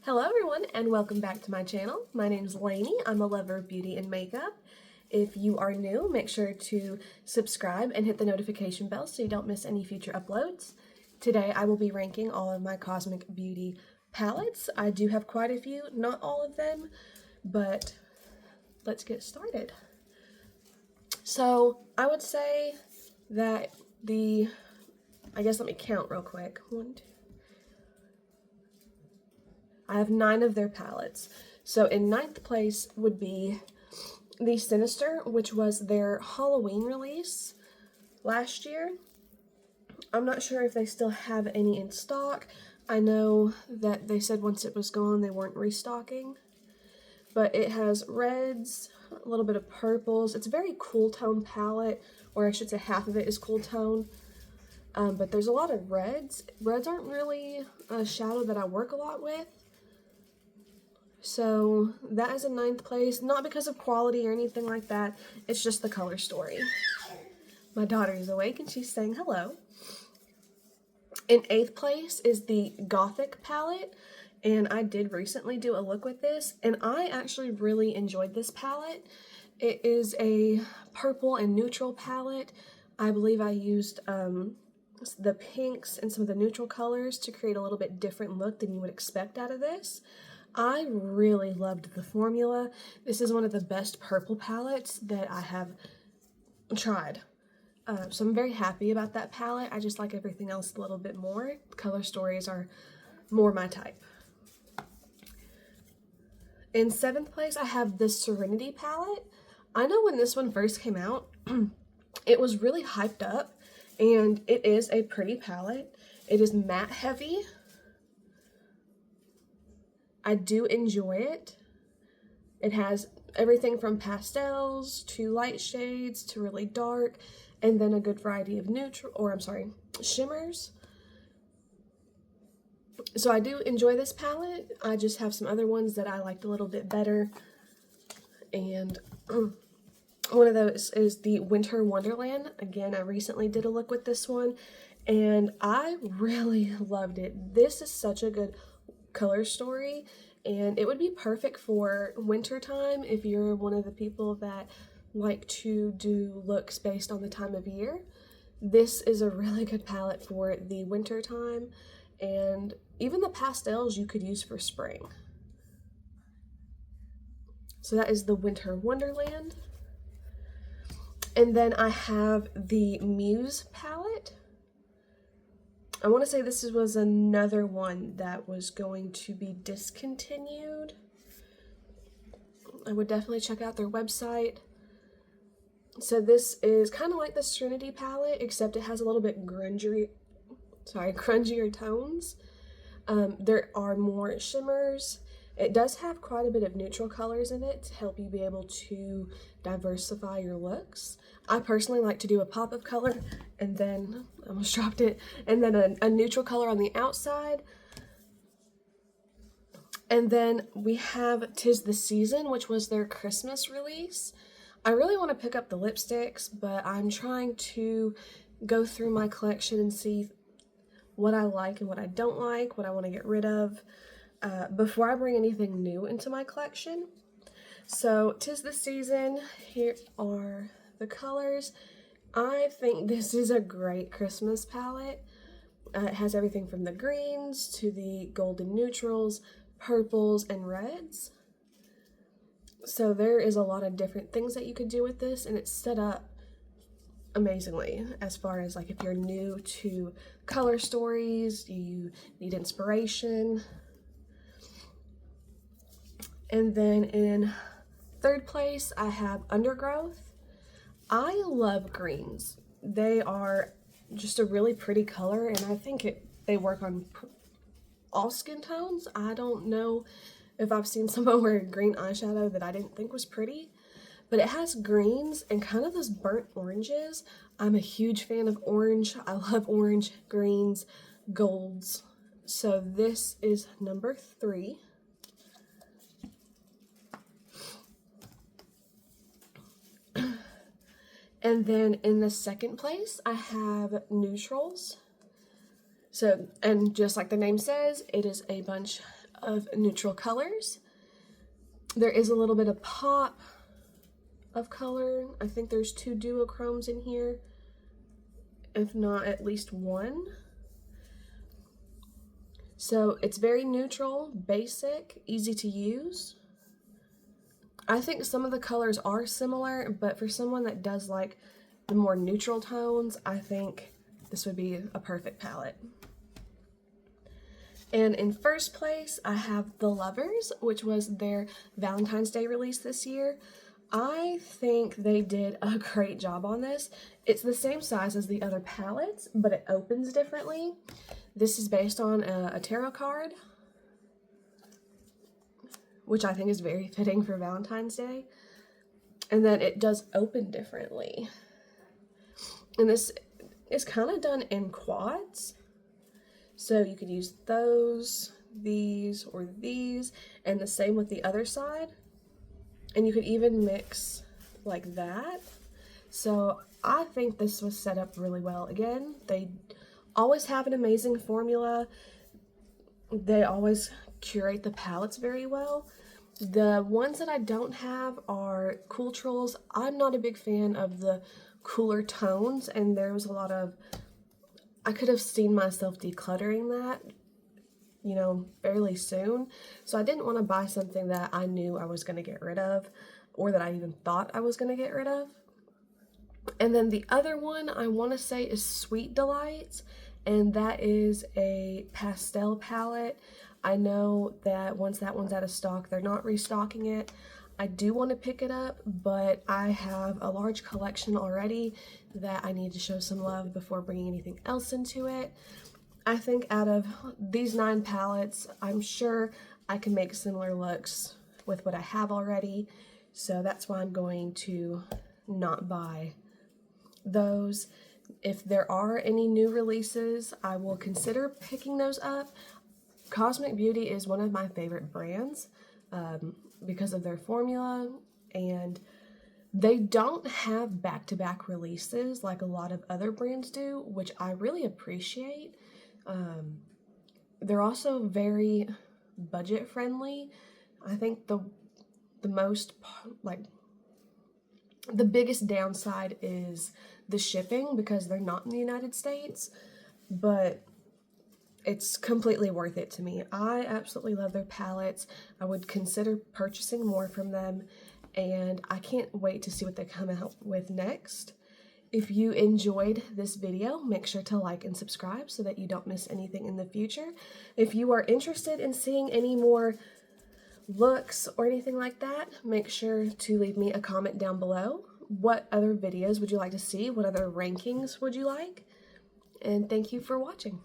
Hello everyone and welcome back to my channel. My name is Lainey. I'm a lover of beauty and makeup. If you are new, make sure to subscribe and hit the notification bell so you don't miss any future uploads. Today I will be ranking all of my Cosmic Beauty palettes. I do have quite a few, not all of them, but let's get started. So I would say that let me count real quick. I have 9 of their palettes. So in 9th place would be the Sinister, which was their Halloween release last year. I'm not sure if they still have any in stock. I know that they said once it was gone they weren't restocking. But it has reds, a little bit of purples. It's a very cool tone palette, or I should say half of it is cool tone. But there's a lot of reds. Reds aren't really a shadow that I work a lot with. So that is in 9th place, not because of quality or anything like that, it's just the color story. My daughter is awake and she's saying hello. In 8th place is the Gothic palette, and I did recently do a look with this, and I actually really enjoyed this palette. It is a purple and neutral palette. I believe I used the pinks and some of the neutral colors to create a little bit different look than you would expect out of this. I really loved the formula. This is one of the best purple palettes that I have tried. So I'm very happy about that palette. I just like everything else a little bit more. Color stories are more my type. In 7th place, I have the Serenity palette. I know when this one first came out, it was really hyped up, and it is a pretty palette. It is matte heavy. I do enjoy it. It has everything from pastels to light shades to really dark, and then a good variety of shimmers. So I do enjoy this palette. I just have some other ones that I liked a little bit better. And one of those is the Winter Wonderland. Again, I recently did a look with this one, and I really loved it. This is such a good color story, and it would be perfect for winter time if you're one of the people that like to do looks based on the time of year. This is a really good palette for the winter time, and even the pastels you could use for spring. So that is the Winter Wonderland. And then I have the Muse palette. I want to say this was another one that was going to be discontinued. I would definitely check out their website. So this is kind of like the Serenity palette, except it has a little bit grungier tones. There are more shimmers. It does have quite a bit of neutral colors in it to help you be able to diversify your looks. I personally like to do a pop of color, and then, I almost dropped it, and then a neutral color on the outside. And then we have 'Tis the Season, which was their Christmas release. I really want to pick up the lipsticks, but I'm trying to go through my collection and see what I like and what I don't like, what I want to get rid of, before I bring anything new into my collection. So 'Tis the Season, here are the colors. I think this is a great Christmas palette. It has everything from the greens to the golden neutrals, purples, and reds. So there is a lot of different things that you could do with this, and it's set up amazingly as far as like if you're new to color stories, you need inspiration. And then in 3rd place, I have Undergrowth. I love greens. They are just a really pretty color, and I think they work on all skin tones. I don't know if I've seen someone wear a green eyeshadow that I didn't think was pretty, but it has greens and kind of those burnt oranges. I'm a huge fan of orange. I love orange, greens, golds. So this is number 3. And then in the 2nd place, I have Neutrals. So, and just like the name says, it is a bunch of neutral colors. There is a little bit of pop of color. I think there's 2 duochromes in here, if not at least 1. So it's very neutral, basic, easy to use. I think some of the colors are similar, but for someone that does like the more neutral tones, I think this would be a perfect palette. And in first place, I have The Lovers, which was their Valentine's Day release this year. I think they did a great job on this. It's the same size as the other palettes, but it opens differently. This is based on a tarot card, which I think is very fitting for Valentine's Day. And then it does open differently. And this is kind of done in quads. So you could use those, these, or these, and the same with the other side. And you could even mix like that. So I think this was set up really well. Again, they always have an amazing formula. They always curate the palettes very well. The ones that I don't have are Cooltrils. I'm not a big fan of the cooler tones, and there was a lot of, I could have seen myself decluttering that, you know, fairly soon. So I didn't want to buy something that I knew I was going to get rid of, or that I even thought I was going to get rid of. And then the other one I want to say is Sweet Delights, and that is a pastel palette. I know that once that one's out of stock, they're not restocking it. I do want to pick it up, but I have a large collection already that I need to show some love before bringing anything else into it. I think out of these 9 palettes, I'm sure I can make similar looks with what I have already, so that's why I'm going to not buy those. If there are any new releases, I will consider picking those up. Cosmic Beauty is one of my favorite brands because of their formula, and they don't have back-to-back releases like a lot of other brands do, which I really appreciate. They're also very budget friendly. I think the most, like, the biggest downside is the shipping because they're not in the United States, but it's completely worth it to me. I absolutely love their palettes. I would consider purchasing more from them, and I can't wait to see what they come out with next. If you enjoyed this video, make sure to like and subscribe so that you don't miss anything in the future. If you are interested in seeing any more looks or anything like that, make sure to leave me a comment down below. What other videos would you like to see? What other rankings would you like? And thank you for watching.